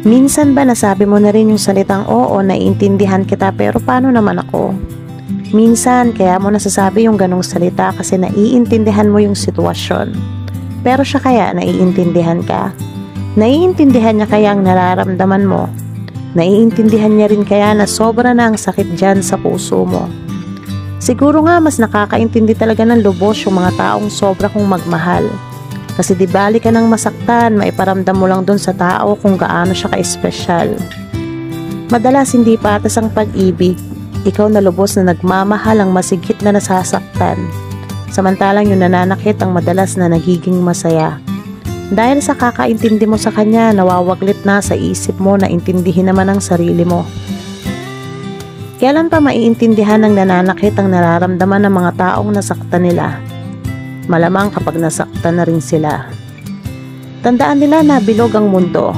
Minsan ba nasabi mo na rin yung salitang oo, naiintindihan kita pero paano naman ako? Minsan kaya mo nasasabi yung ganong salita kasi naiintindihan mo yung sitwasyon. Pero siya kaya naiintindihan ka? Naiintindihan niya kaya ang nararamdaman mo? Naiintindihan niya rin kaya na sobra na ang sakit dyan sa puso mo? Siguro nga mas nakakaintindi talaga ng lubos yung mga taong sobra kong magmahal. Kasi di bali ka nang masaktan, maiparamdam mo lang dun sa tao kung gaano siya ka-espesyal. Madalas hindi patas ang pag-ibig. Ikaw na lubos na nagmamahal ang masigit na nasasaktan. Samantalang yung nananakit ang madalas na nagiging masaya. Dahil sa kakaintindi mo sa kanya, nawawaglit na sa isip mo na intindihin naman ang sarili mo. Kailan pa maiintindihan ng nananakit ang nararamdaman ng mga taong nasaktan nila? Malamang kapag nasaktan na rin sila. Tandaan nila na bilog ang mundo,